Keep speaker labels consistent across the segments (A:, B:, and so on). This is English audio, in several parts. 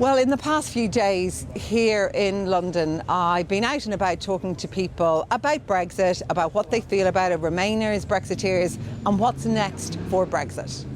A: Well, in the past few days here in London, I've been out and about talking to people about Brexit, about what they feel about it, Remainers, Brexiteers, and what's next for Brexit.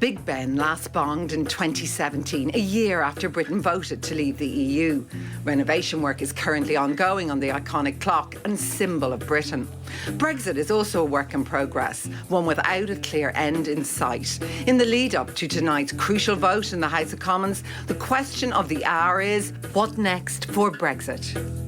A: Big Ben last bonged in 2017, a year after Britain voted to leave the EU. Renovation work is currently ongoing on the iconic clock and symbol of Britain. Brexit is also a work in progress, one without a clear end in sight. In the lead-up to tonight's crucial vote in the House of Commons, the question of the hour is, what next for Brexit?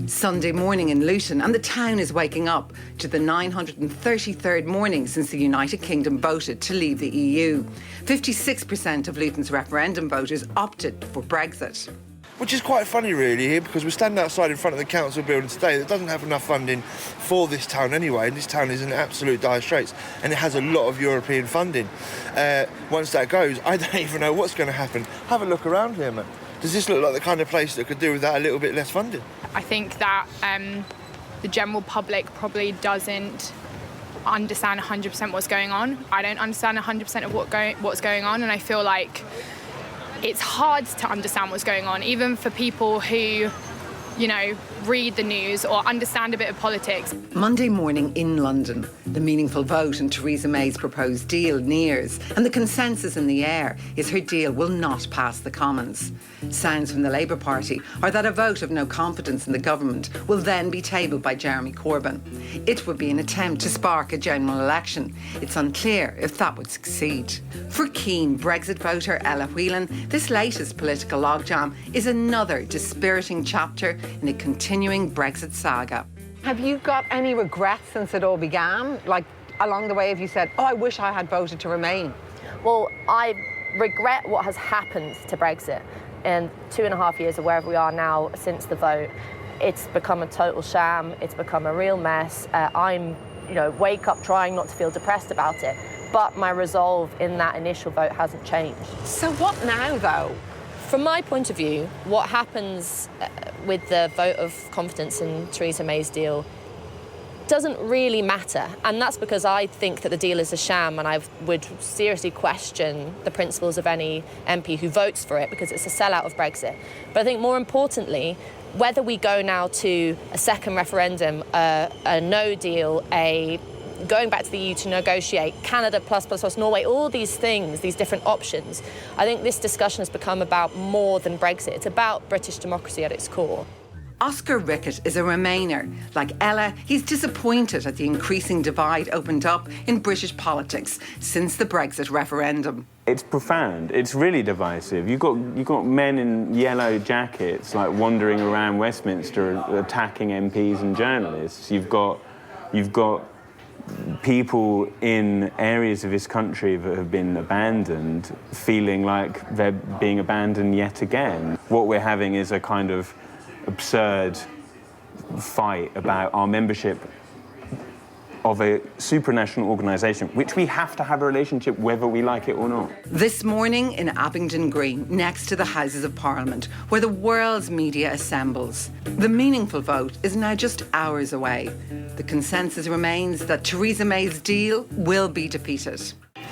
A: Sunday morning in Luton, and the town is waking up to the 933rd morning since the United Kingdom voted to leave the EU. 56% of Luton's referendum voters opted for Brexit.
B: Which is quite funny really here, because we're standing outside in front of the council building today that doesn't have enough funding for this town anyway, and this town is in absolute dire straits, and it has a lot of European funding. Once that goes, I don't even know what's going to happen. Have a look around here, man. Does this look like the kind of place that could do with that a little bit less funding?
C: I think that the general public probably doesn't understand 100% what's going on. I don't understand 100% of what's going on, and I feel like it's hard to understand what's going on, even for people who, you know, read the news or understand a bit of politics.
A: Monday morning in London, the meaningful vote on Theresa May's proposed deal nears, and the consensus in the air is her deal will not pass the Commons. Sounds from the Labour Party are that a vote of no confidence in the government will then be tabled by Jeremy Corbyn. It would be an attempt to spark a general election. It's unclear if that would succeed. For keen Brexit voter Ella Whelan, this latest political logjam is another dispiriting chapter in a continuing Brexit saga. Have you got any regrets since it all began? Like, along the way, have you said, oh, I wish I had voted to remain?
D: Well, I regret what has happened to Brexit in 2.5 years or wherever we are now since the vote. It's become a total sham. It's become a real mess. I'm, wake up trying not to feel depressed about it. But my resolve in that initial vote hasn't changed.
A: So what now, though?
D: From my point of view, what happens with the vote of confidence in Theresa May's deal doesn't really matter. And that's because I think that the deal is a sham, and I would seriously question the principles of any MP who votes for it, because it's a sellout of Brexit. But I think more importantly, whether we go now to a second referendum, a no deal, going back to the EU to negotiate, Canada plus Norway, all these things, these different options, I think this discussion has become about more than Brexit. It's about British democracy at its core.
A: Oscar Rickett is a Remainer. Like Ella, he's disappointed at the increasing divide opened up in British politics since the Brexit referendum.
E: It's profound. It's really divisive. You've got men in yellow jackets like wandering around Westminster attacking MPs and journalists. You've got people in areas of this country that have been abandoned feeling like they're being abandoned yet again. What we're having is a kind of absurd fight about our membership of a supranational organisation, which we have to have a relationship whether we like it or not.
A: This morning in Abingdon Green, next to the Houses of Parliament, where the world's media assembles. The meaningful vote is now just hours away. The consensus remains that Theresa May's deal will be defeated.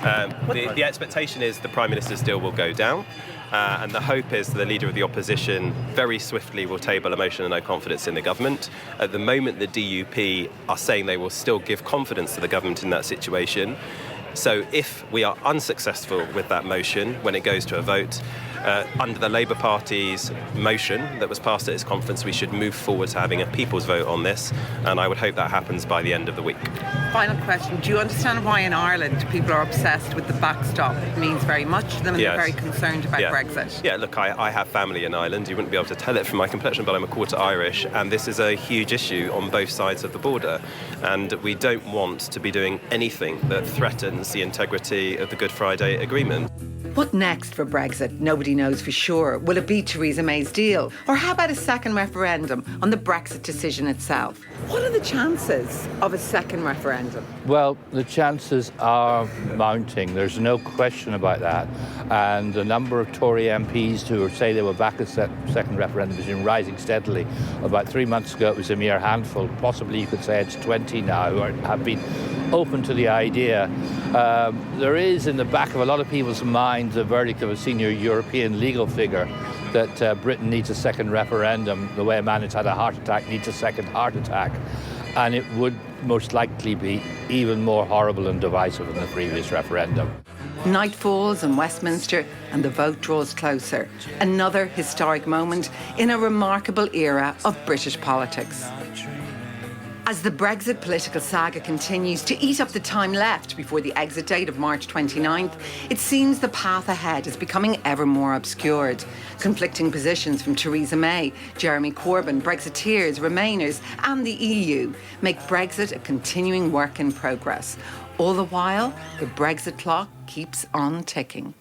F: The expectation is the Prime Minister's deal will go down, and the hope is that the Leader of the Opposition very swiftly will table a motion of no confidence in the government. At the moment, the DUP are saying they will still give confidence to the government in that situation. So if we are unsuccessful with that motion when it goes to a vote, under the Labour Party's motion that was passed at its conference, we should move forward to having a people's vote on this, and I would hope that happens by the end of the week.
A: Final question. Do you understand why in Ireland people are obsessed with the backstop? It means very much to them, and
F: Yes.
A: they're very concerned about Brexit.
F: Yeah, look, I have family in Ireland. You wouldn't be able to tell it from my complexion, but I'm a quarter Irish, and this is a huge issue on both sides of the border. And we don't want to be doing anything that threatens the integrity of the Good Friday Agreement.
A: What next for Brexit? Nobody knows for sure. Will it be Theresa May's deal? Or how about a second referendum on the Brexit decision itself? What are the chances of a second referendum?
G: Well, the chances are mounting. There's no question about that. And the number of Tory MPs who say they will back a second referendum has been rising steadily. About 3 months ago, it was a mere handful. Possibly you could say it's 20 now, or have been open to the idea. There is in the back of a lot of people's minds a verdict of a senior European legal figure that Britain needs a second referendum, the way a man who's had a heart attack needs a second heart attack. And it would most likely be even more horrible and divisive than the previous referendum.
A: Night falls in Westminster and the vote draws closer. Another historic moment in a remarkable era of British politics. As the Brexit political saga continues to eat up the time left before the exit date of March 29th, it seems the path ahead is becoming ever more obscured. Conflicting positions from Theresa May, Jeremy Corbyn, Brexiteers, Remainers and the EU make Brexit a continuing work in progress. All the while, the Brexit clock keeps on ticking.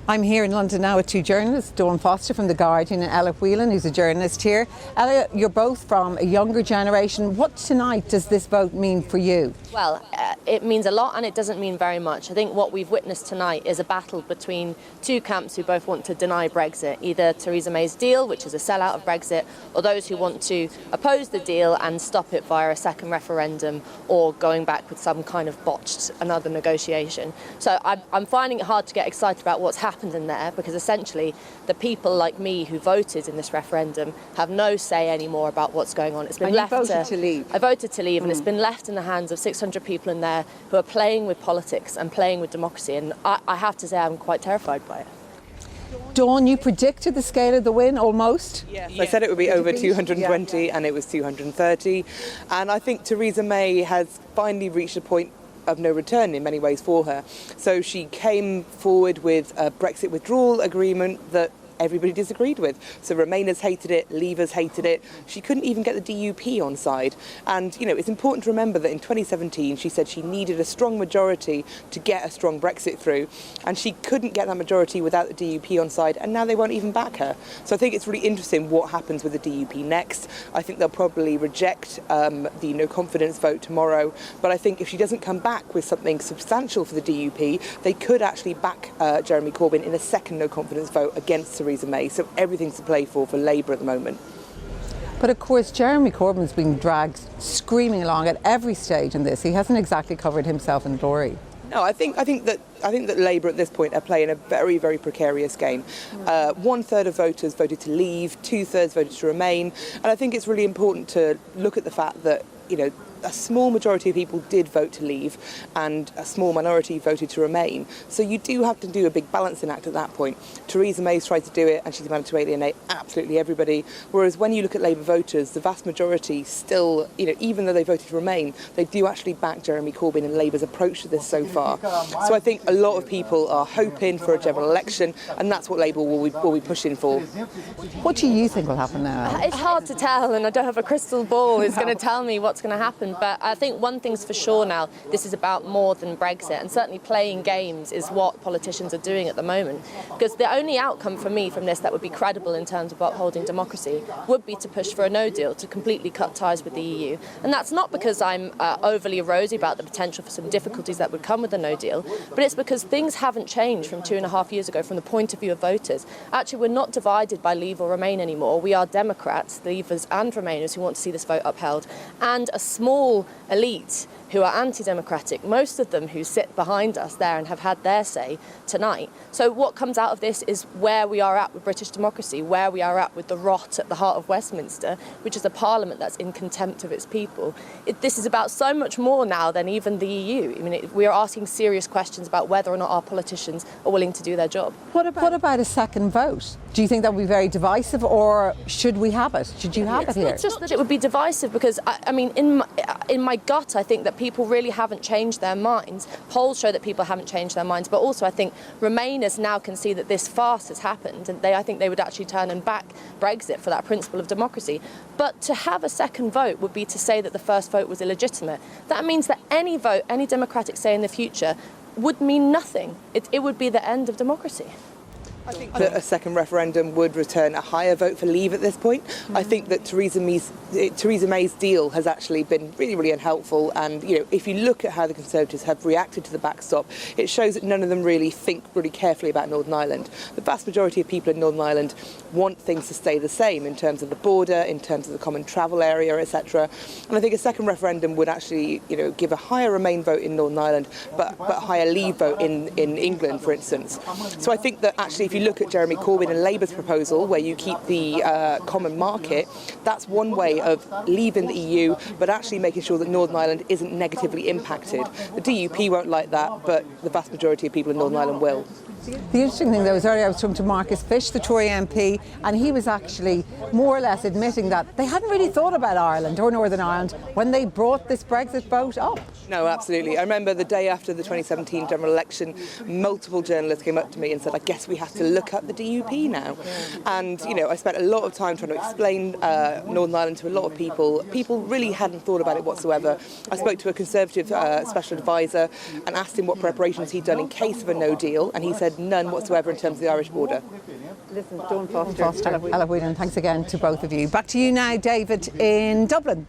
A: I'm here in London now with two journalists, Dawn Foster from The Guardian and Ella Whelan, who's a journalist here. Ella, you're both from a younger generation. What tonight does this vote mean for you?
D: Well, it means a lot and it doesn't mean very much. I think what we've witnessed tonight is a battle between two camps who both want to deny Brexit, either Theresa May's deal, which is a sellout of Brexit, or those who want to oppose the deal and stop it via a second referendum or going back with some kind of botched another negotiation. So I'm finding it hard to get excited about what's happened in there, because essentially the people like me who voted in this referendum have no say anymore about what's going on. It's been left
A: to leave.
D: I voted to leave, and it's been left in the hands of 600 people in there who are playing with politics and playing with democracy, and I have to say I'm quite terrified by it.
A: Dawn, you predicted the scale of the win almost?
H: Yes, I said it would be over 220 and it was 230, and I think Theresa May has finally reached a point of no return in many ways for her. So she came forward with a Brexit withdrawal agreement that everybody disagreed with. So Remainers hated it, Leavers hated it. She couldn't even get the DUP on side. And, you know, it's important to remember that in 2017 she said she needed a strong majority to get a strong Brexit through. And she couldn't get that majority without the DUP on side, and now they won't even back her. So I think it's really interesting what happens with the DUP next. I think they'll probably reject the no confidence vote tomorrow. But I think if she doesn't come back with something substantial for the DUP, they could actually back Jeremy Corbyn in a second no confidence vote against Theresa May. So everything's to play for Labour at the moment.
A: But of course, Jeremy Corbyn's being dragged screaming along at every stage in this. He hasn't exactly covered himself in glory.
H: No, I think that Labour at this point are playing a very, very precarious game. 1/3 of voters voted to leave, 2/3 voted to remain, and I think it's really important to look at the fact that, you know, a small majority of people did vote to leave and a small minority voted to remain. So you do have to do a big balancing act at that point. Theresa May's tried to do it and she's managed to alienate absolutely everybody. Whereas when you look at Labour voters, the vast majority still, you know, even though they voted to remain, they do actually back Jeremy Corbyn and Labour's approach to this so far. So I think a lot of people are hoping for a general election, and that's what Labour will be pushing for.
A: What do you think will happen now?
D: It's hard to tell, and I don't have a crystal ball who's going to tell me what's going to happen. But I think one thing's for sure now, this is about more than Brexit, and certainly playing games is what politicians are doing at the moment. Because the only outcome for me from this that would be credible in terms of upholding democracy would be to push for a no deal, to completely cut ties with the EU. And that's not because I'm overly rosy about the potential for some difficulties that would come with a no deal, but it's because things haven't changed from 2.5 years ago from the point of view of voters. Actually, we're not divided by Leave or Remain anymore. We are Democrats, Leavers and Remainers who want to see this vote upheld, and a small elite who are anti-democratic, most of them who sit behind us there and have had their say tonight. So what comes out of this is where we are at with British democracy, where we are at with the rot at the heart of Westminster, which is a parliament that's in contempt of its people. This is about so much more now than even the EU. I mean, we are asking serious questions about whether or not our politicians are willing to do their job.
A: What about a second vote? Do you think that would be very divisive, or should we have it? Should you have it here?
D: It's not just that it would be divisive, because I mean, in my gut, I think that people really haven't changed their minds. Polls show that people haven't changed their minds, but also I think Remainers now can see that this farce has happened, and I think they would actually turn and back Brexit for that principle of democracy. But to have a second vote would be to say that the first vote was illegitimate. That means that any vote, any democratic say in the future, would mean nothing. It would be the end of democracy.
H: That a second referendum would return a higher vote for Leave at this point. I think that Theresa May's deal has actually been really, really unhelpful. And if you look at how the Conservatives have reacted to the backstop, it shows that none of them really think really carefully about Northern Ireland. The vast majority of people in Northern Ireland want things to stay the same in terms of the border, in terms of the common travel area, etc. And I think a second referendum would actually, give a higher Remain vote in Northern Ireland, but a higher Leave vote in England, for instance. So I think that actually, if you look at Jeremy Corbyn and Labour's proposal, where you keep the common market, that's one way of leaving the EU, but actually making sure that Northern Ireland isn't negatively impacted. The DUP won't like that, but the vast majority of people in Northern Ireland will.
A: The interesting thing, though, is earlier I was talking to Marcus Fish, the Tory MP, and he was actually more or less admitting that they hadn't really thought about Ireland or Northern Ireland when they brought this Brexit vote up.
H: No, absolutely. I remember the day after the 2017 general election, multiple journalists came up to me and said, I guess we have to look up the DUP now. And, I spent a lot of time trying to explain Northern Ireland to a lot of people. People really hadn't thought about it whatsoever. I spoke to a Conservative special advisor and asked him what preparations he'd done in case of a no deal, and he said none whatsoever in terms of the Irish border.
A: Listen, Dawn Foster, Ella Whelan, thanks again to both of you. Back to you now, David, in Dublin.